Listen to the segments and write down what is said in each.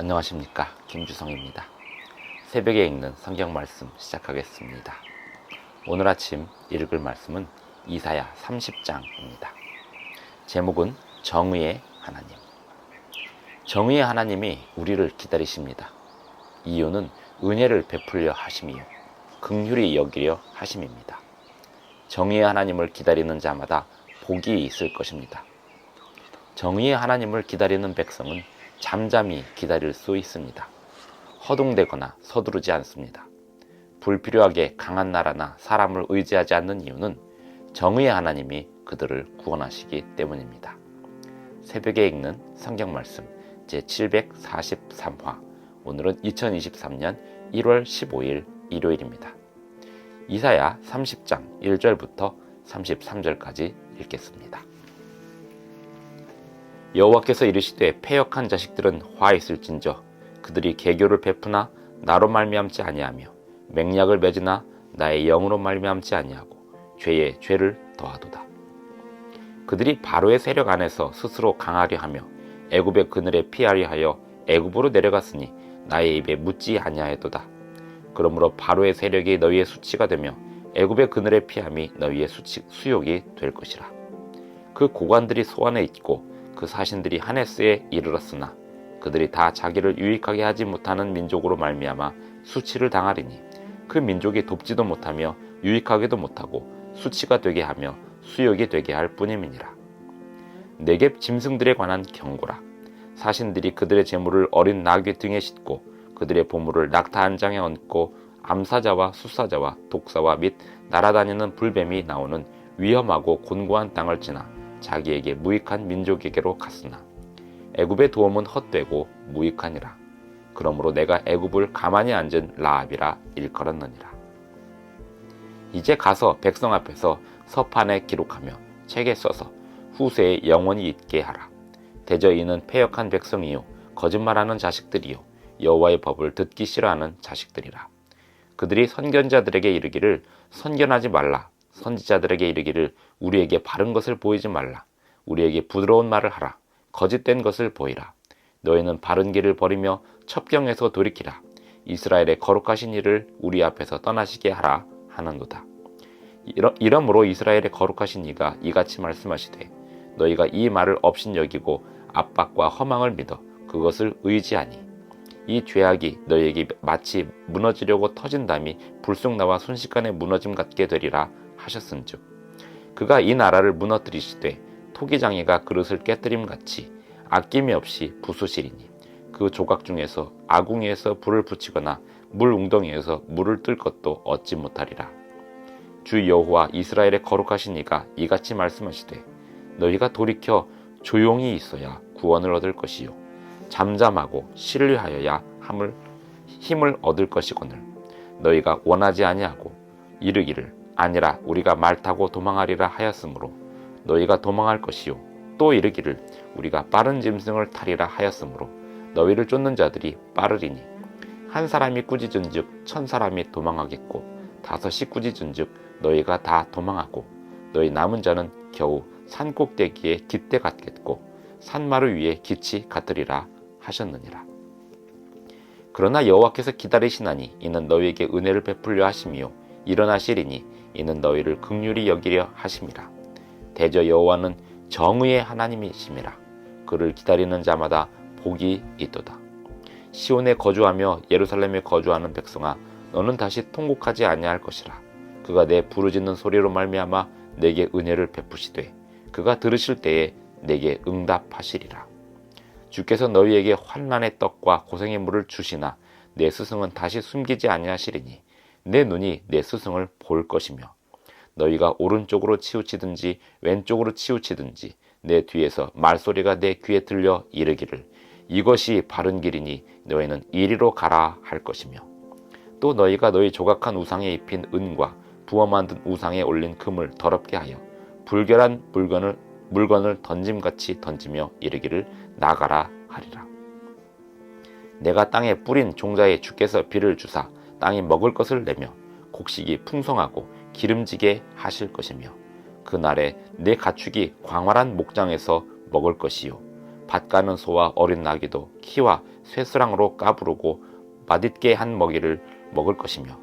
안녕하십니까, 김주성입니다. 새벽에 읽는 성경 말씀 시작하겠습니다. 오늘 아침 읽을 말씀은 이사야 30장입니다. 제목은 정의의 하나님. 정의의 하나님이 우리를 기다리십니다. 이유는 은혜를 베풀려 하심이요 긍휼히 여기려 하심입니다. 정의의 하나님을 기다리는 자마다 복이 있을 것입니다. 정의의 하나님을 기다리는 백성은 잠잠히 기다릴 수 있습니다. 허둥대거나 서두르지 않습니다. 불필요하게 강한 나라나 사람을 의지하지 않는 이유는 정의의 하나님이 그들을 구원하시기 때문입니다. 새벽에 읽는 성경 말씀 제743화, 오늘은 2023년 1월 15일 일요일입니다. 이사야 30장 1절부터 33절까지 읽겠습니다. 여호와께서 이르시되 패역한 자식들은 화 있을진저 그들이 계교를 베푸나 나로 말미암지 아니하며 맹약을 맺으나 나의 영으로 말미암지 아니하고 죄에 죄를 더하도다. 그들이 바로의 세력 안에서 스스로 강하려 하며 애굽의 그늘에 피하려 하여 애굽으로 내려갔으니 나의 입에 묻지 아니하였도다. 그러므로 바로의 세력이 너희의 수치가 되며 애굽의 그늘에 피함이 너희의 수욕이 될 것이라. 그 고관들이 소안에 있고 그 사신들이 하네스에 이르렀으나 그들이 다 자기를 유익하게 하지 못하는 민족으로 말미암아 수치를 당하리니 그 민족이 돕지도 못하며 유익하게도 못하고 수치가 되게 하며 수욕이 되게 할 뿐임이니라. 네겝 짐승들에 관한 경고라. 사신들이 그들의 재물을 어린 나귀 등에 싣고 그들의 보물을 낙타 한 장에 얹고 암사자와 수사자와 독사와 및 날아다니는 불뱀이 나오는 위험하고 곤고한 땅을 지나 자기에게 무익한 민족에게로 갔으나 애굽의 도움은 헛되고 무익하니라. 그러므로 내가 애굽을 가만히 앉은 라합이라 일컬었느니라. 이제 가서 백성 앞에서 서판에 기록하며 책에 써서 후세에 영원히 있게 하라. 대저 이는 패역한 백성이요 거짓말하는 자식들이요 여호와의 법을 듣기 싫어하는 자식들이라. 그들이 선견자들에게 이르기를 선견하지 말라. 선지자들에게 이르기를 우리에게 바른 것을 보이지 말라. 우리에게 부드러운 말을 하라. 거짓된 것을 보이라. 너희는 바른 길을 버리며 첩경에서 돌이키라. 이스라엘의 거룩하신 이를 우리 앞에서 떠나시게 하라 하는도다. 이러므로 이스라엘의 거룩하신 이가 이같이 말씀하시되 너희가 이 말을 업신여기고 압박과 허망을 믿어 그것을 의지하니 이 죄악이 너희에게 마치 무너지려고 터진 담이 불쑥 나와 순식간에 무너짐 같게 되리라 하셨은즉 그가 이 나라를 무너뜨리시되 토기장이가 그릇을 깨뜨림 같이 아낌이 없이 부수시리니 그 조각 중에서 아궁이에서 불을 붙이거나 물 웅덩이에서 물을 뜰 것도 얻지 못하리라. 주 여호와 이스라엘의 거룩하신 이가 이같이 말씀하시되 너희가 돌이켜 조용히 있어야 구원을 얻을 것이요 잠잠하고 신뢰하여야 힘을 얻을 것이거늘 너희가 원하지 아니하고 이르기를 아니라 우리가 말 타고 도망하리라 하였으므로 너희가 도망할 것이요 또 이르기를 우리가 빠른 짐승을 타리라 하였으므로 너희를 쫓는 자들이 빠르리니 한 사람이 꾸짖은즉 1000사람이 도망하겠고 5이 꾸짖은즉 너희가 다 도망하고 너희 남은 자는 겨우 산 꼭대기에 깃대 같겠고 산마루 위에 깃이 같으리라 하셨느니라. 그러나 여호와께서 기다리시나니 이는 너희에게 은혜를 베풀려 하심이요 일어나시리니 이는 너희를 긍휼히 여기려 하심이라. 대저 여호와는 정의의 하나님이심이라. 그를 기다리는 자마다 복이 있도다. 시온에 거주하며 예루살렘에 거주하는 백성아 너는 다시 통곡하지 아니할 것이라. 그가 내 부르짖는 소리로 말미암아 내게 은혜를 베푸시되 그가 들으실 때에 내게 응답하시리라. 주께서 너희에게 환난의 떡과 고생의 물을 주시나 내 스승은 다시 숨기지 아니하시리니 내 눈이 내 스승을 볼 것이며 너희가 오른쪽으로 치우치든지 왼쪽으로 치우치든지 내 뒤에서 말소리가 내 귀에 들려 이르기를 이것이 바른 길이니 너희는 이리로 가라 할 것이며 또 너희가 너희 조각한 우상에 입힌 은과 부어 만든 우상에 올린 금을 더럽게 하여 불결한 물건을 던짐같이 던지며 이르기를 나가라 하리라. 내가 땅에 뿌린 종자에 주께서 비를 주사 땅이 먹을 것을 내며 곡식이 풍성하고 기름지게 하실 것이며 그날에 내 가축이 광활한 목장에서 먹을 것이요 밭 가는 소와 어린 나귀도 키와 쇠스랑으로 까부르고 맛있게 한 먹이를 먹을 것이며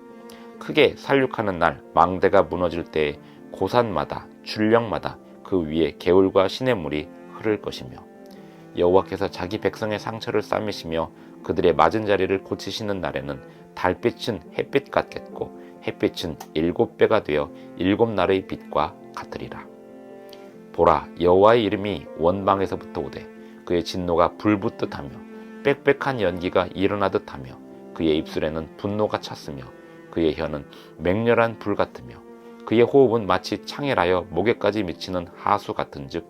크게 살육하는 날 망대가 무너질 때에 고산마다 줄령마다 그 위에 개울과 시냇물이 흐를 것이며 여호와께서 자기 백성의 상처를 싸매시며 그들의 맞은 자리를 고치시는 날에는 달빛은 햇빛 같겠고 햇빛은 7배가 되어 7날의 빛과 같으리라. 보라, 여호와의 이름이 원방에서부터 오되 그의 진노가 불붙듯 하며 빽빽한 연기가 일어나듯 하며 그의 입술에는 분노가 찼으며 그의 혀는 맹렬한 불 같으며 그의 호흡은 마치 창엘하여 목에까지 미치는 하수 같은즉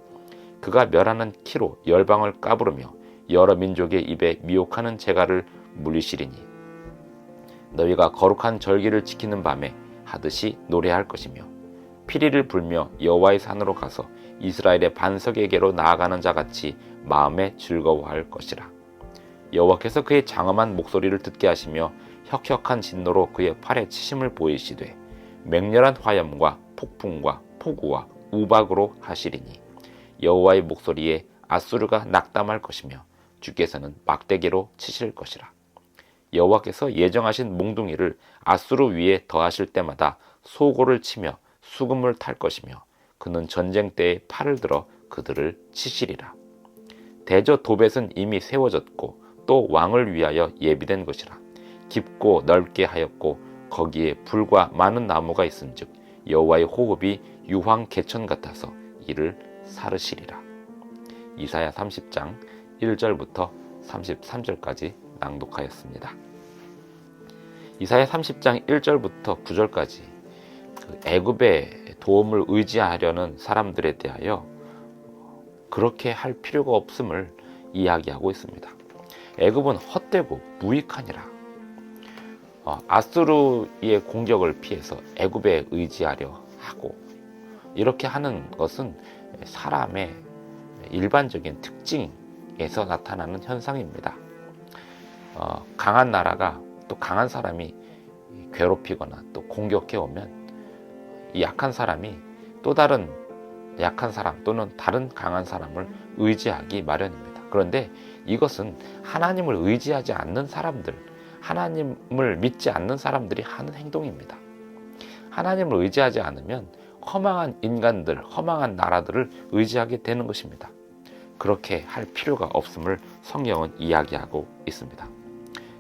그가 멸하는 키로 열방을 까부르며 여러 민족의 입에 미혹하는 재갈을 물리시리니 너희가 거룩한 절기를 지키는 밤에 하듯이 노래할 것이며 피리를 불며 여호와의 산으로 가서 이스라엘의 반석에게로 나아가는 자같이 마음에 즐거워할 것이라. 여호와께서 그의 장엄한 목소리를 듣게 하시며 혁혁한 진노로 그의 팔에 치심을 보이시되 맹렬한 화염과 폭풍과 폭우와 우박으로 하시리니 여호와의 목소리에 아수르가 낙담할 것이며 주께서는 막대기로 치실 것이라. 여호와께서 예정하신 몽둥이를 아수르 위에 더하실 때마다 소고를 치며 수금을 탈 것이며 그는 전쟁 때에 팔을 들어 그들을 치시리라. 대저 도벳은 이미 세워졌고 또 왕을 위하여 예비된 것이라. 깊고 넓게 하였고 거기에 불과 많은 나무가 있은즉 여호와의 호흡이 유황 개천 같아서 이를 사르시리라. 이사야 30장 1절부터 33절까지 낭독하였습니다. 이사야 30장 1절부터 9절까지 애굽의 도움을 의지하려는 사람들에 대하여 그렇게 할 필요가 없음을 이야기하고 있습니다. 애굽은 헛되고 무익하니라. 아수르의 공격을 피해서 애굽에 의지하려 하고 이렇게 하는 것은 사람의 일반적인 특징에서 나타나는 현상입니다. 강한 나라가 또 강한 사람이 괴롭히거나 또 공격해 오면 이 약한 사람이 또 다른 약한 사람 또는 다른 강한 사람을 의지하기 마련입니다. 그런데 이것은 하나님을 의지하지 않는 사람들, 하나님을 믿지 않는 사람들이 하는 행동입니다. 하나님을 의지하지 않으면 허망한 인간들, 허망한 나라들을 의지하게 되는 것입니다. 그렇게 할 필요가 없음을 성경은 이야기하고 있습니다.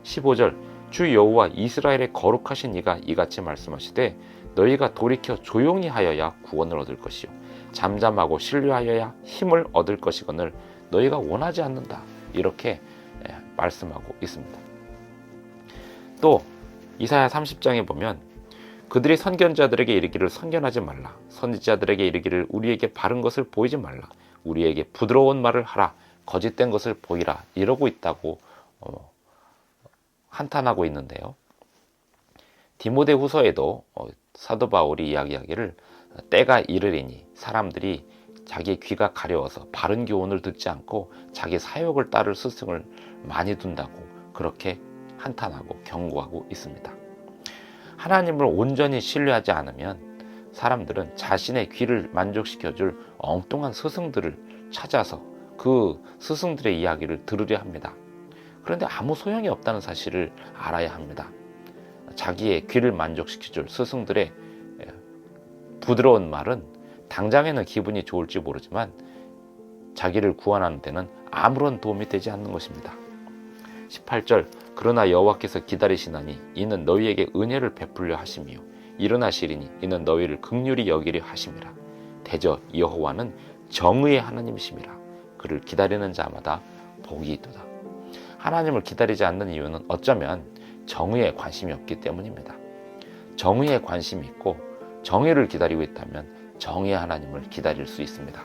15절 주 여호와 이스라엘의 거룩하신 이가 이같이 말씀하시되 너희가 돌이켜 조용히 하여야 구원을 얻을 것이요 잠잠하고 신뢰하여야 힘을 얻을 것이거늘 너희가 원하지 않는다. 이렇게 말씀하고 있습니다. 또 이사야 30장에 보면 그들이 선견자들에게 이르기를 선견하지 말라. 선지자들에게 이르기를 우리에게 바른 것을 보이지 말라. 우리에게 부드러운 말을 하라. 거짓된 것을 보이라. 이러고 있다고 한탄하고 있는데요. 디모데후서에도 사도 바울이 이야기하기를 때가 이르리니 사람들이 자기 귀가 가려워서 바른 교훈을 듣지 않고 자기 사욕을 따를 스승을 많이 둔다고 그렇게 한탄하고 경고하고 있습니다. 하나님을 온전히 신뢰하지 않으면 사람들은 자신의 귀를 만족시켜줄 엉뚱한 스승들을 찾아서 그 스승들의 이야기를 들으려 합니다. 그런데 아무 소용이 없다는 사실을 알아야 합니다. 자기의 귀를 만족시켜줄 스승들의 부드러운 말은 당장에는 기분이 좋을지 모르지만 자기를 구원하는 데는 아무런 도움이 되지 않는 것입니다. 18절 그러나 여호와께서 기다리시나니 이는 너희에게 은혜를 베풀려 하심이요 일어나시리니 이는 너희를 긍휼히 여기려 하심이라. 대저 여호와는 정의의 하나님이심이라. 그를 기다리는 자마다 복이 있도다. 하나님을 기다리지 않는 이유는 어쩌면 정의에 관심이 없기 때문입니다. 정의에 관심이 있고 정의를 기다리고 있다면 정의의 하나님을 기다릴 수 있습니다.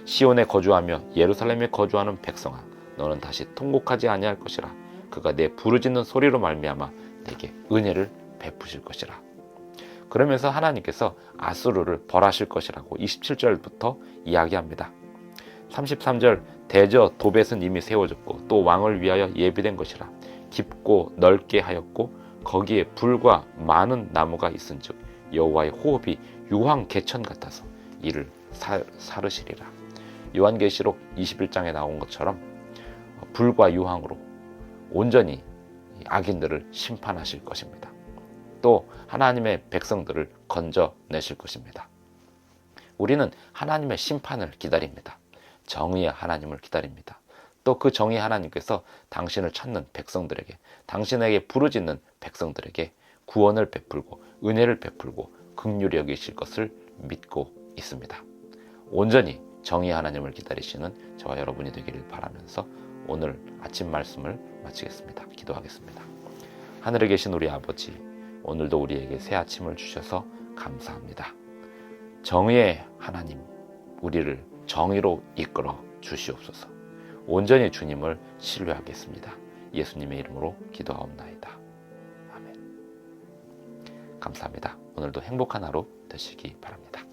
시온에 거주하며 예루살렘에 거주하는 백성아 너는 다시 통곡하지 아니할 것이라. 그가 내 부르짖는 소리로 말미암아 내게 은혜를 베푸실 것이라. 그러면서 하나님께서 아수르를 벌하실 것이라고 27절부터 이야기합니다. 33절 대저 도벳은 이미 세워졌고 또 왕을 위하여 예비된 것이라. 깊고 넓게 하였고 거기에 불과 많은 나무가 있은즉 여호와의 호흡이 유황 개천 같아서 이를 사르시리라. 요한계시록 21장에 나온 것처럼 불과 유황으로 온전히 악인들을 심판하실 것입니다. 또 하나님의 백성들을 건져내실 것입니다. 우리는 하나님의 심판을 기다립니다. 정의의 하나님을 기다립니다. 또 그 정의의 하나님께서 당신을 찾는 백성들에게, 당신에게 부르짖는 백성들에게 구원을 베풀고 은혜를 베풀고 긍휼히 여기실 것을 믿고 있습니다. 온전히 정의의 하나님을 기다리시는 저와 여러분이 되기를 바라면서 오늘 아침 말씀을 마치겠습니다. 기도하겠습니다. 하늘에 계신 우리 아버지, 오늘도 우리에게 새 아침을 주셔서 감사합니다. 정의의 하나님, 우리를 정의로 이끌어 주시옵소서. 온전히 주님을 신뢰하겠습니다. 예수님의 이름으로 기도하옵나이다. 아멘. 감사합니다. 오늘도 행복한 하루 되시기 바랍니다.